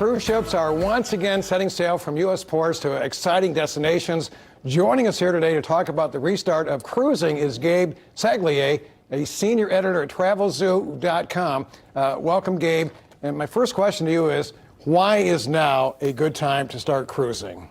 cruise ships are once again setting sail from U.S. ports to exciting destinations. Joining us here today to talk about the restart of cruising is Gabe Saglier, a senior editor at TravelZoo.com. Welcome, Gabe. And my first question to you is, why is now a good time to start cruising?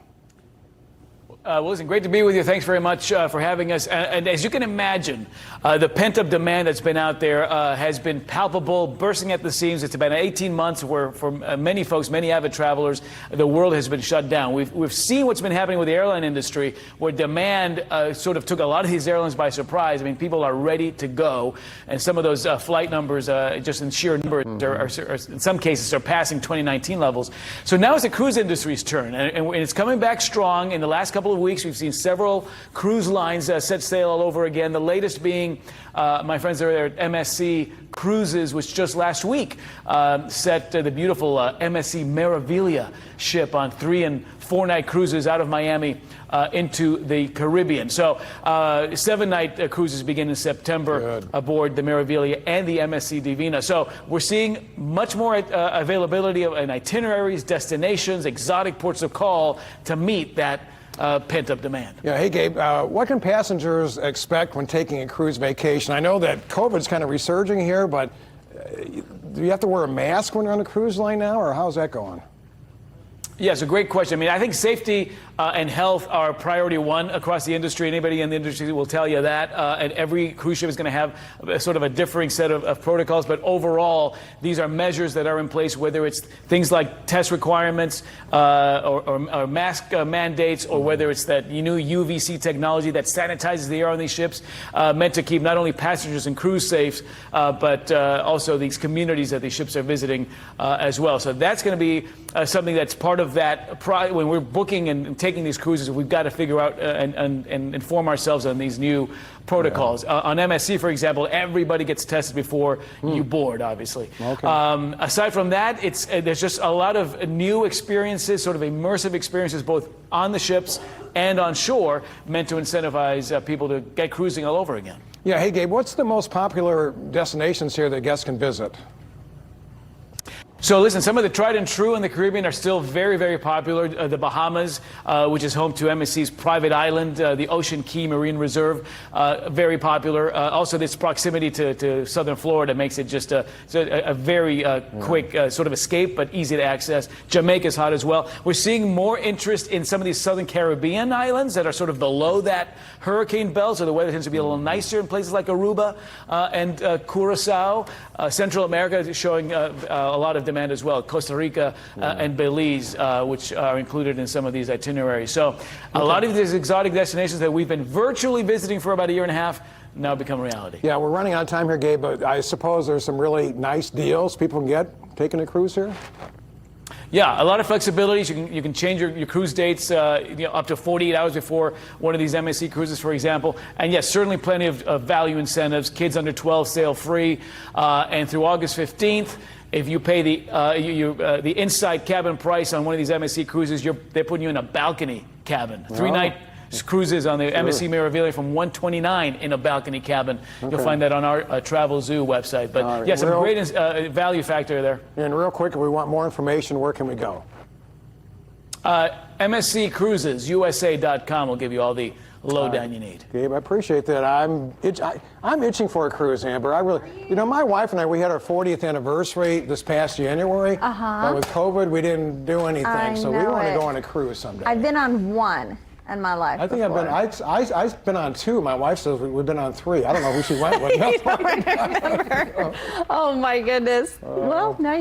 Well, listen, great to be with you. Thanks very much for having us. And as you can imagine, the pent-up demand that's been out there has been palpable, bursting at the seams. It's been 18 months where, for many folks, many avid travelers, the world has been shut down. We've seen what's been happening with the airline industry, where demand sort of took a lot of these airlines by surprise. I mean, people are ready to go, and some of those flight numbers, just in sheer numbers, are in some cases surpassing 2019 levels. So now it's the cruise industry's turn, and it's coming back strong. In the last couple of weeks, we've seen several cruise lines set sail all over again. The latest being my friends over there at MSC Cruises, which just last week set the beautiful MSC Meraviglia ship on 3- and 4-night cruises out of Miami into the Caribbean. So 7-night cruises begin in September aboard the Meraviglia and the MSC Divina. So we're seeing much more availability of itineraries, destinations, exotic ports of call to meet that pent-up demand. Yeah, hey Gabe, what can passengers expect when taking a cruise vacation? I know that COVID's kind of resurging here, but do you have to wear a mask when you're on a cruise line now, or how's that going? Yeah, it's a great question. I mean, I think safety and health are priority one across the industry. Anybody in the industry will tell you that. And every cruise ship is going to have sort of a differing set of protocols. But overall, these are measures that are in place, whether it's things like test requirements or mask mandates, or whether it's that new UVC technology that sanitizes the air on these ships, meant to keep not only passengers and crews safe, but also these communities that these ships are visiting as well. So that's going to be something that's part of that. When we're booking and taking these cruises, we've got to figure out and inform ourselves on these new protocols. On MSC, for example, everybody gets tested before you board, obviously. Okay. Aside from that, there's just a lot of new experiences, sort of immersive experiences, both on the ships and on shore, meant to incentivize people to get cruising all over again. Yeah, hey Gabe, what's the most popular destinations here that guests can visit? So listen, some of the tried and true in the Caribbean are still very, very popular. The Bahamas, which is home to MSC's private island, the Ocean Key Marine Reserve, very popular. Also, this proximity to southern Florida makes it just a very quick sort of escape, but easy to access. Jamaica's hot as well. We're seeing more interest in some of these southern Caribbean islands that are sort of below that hurricane belt, so the weather tends to be a little nicer in places like Aruba and Curacao. Central America is showing a lot of demand as well. Costa Rica and Belize, which are included in some of these itineraries. So a lot of these exotic destinations that we've been virtually visiting for about a year and a half now become reality. Yeah, we're running out of time here, Gabe, but I suppose there's some really nice deals people can get taking a cruise here? Yeah, a lot of flexibilities. You can change your cruise dates up to 48 hours before one of these MSC cruises, for example. And yes, certainly plenty of value incentives. Kids under 12 sail free. And through August 15th, if you pay the inside cabin price on one of these MSC cruises, they're putting you in a balcony cabin. 3-night cruises on the MSC Meraviglia from $129 in a balcony cabin. You'll find that on our TravelZoo website. But yes, a great value factor there. And real quick, if we want more information, where can we go? MSCCruisesusa.com will give you all the lowdown you need. Gabe, I appreciate that. I'm itching for a cruise, Amber. I really, my wife and I, we had our 40th anniversary this past January. But with COVID, we didn't do anything. So we want to go on a cruise someday. I've been on one in my life. I think before. I've been on 2. My wife says we've been on 3. I don't know who she went with. You don't remember. Oh my goodness. Well, now you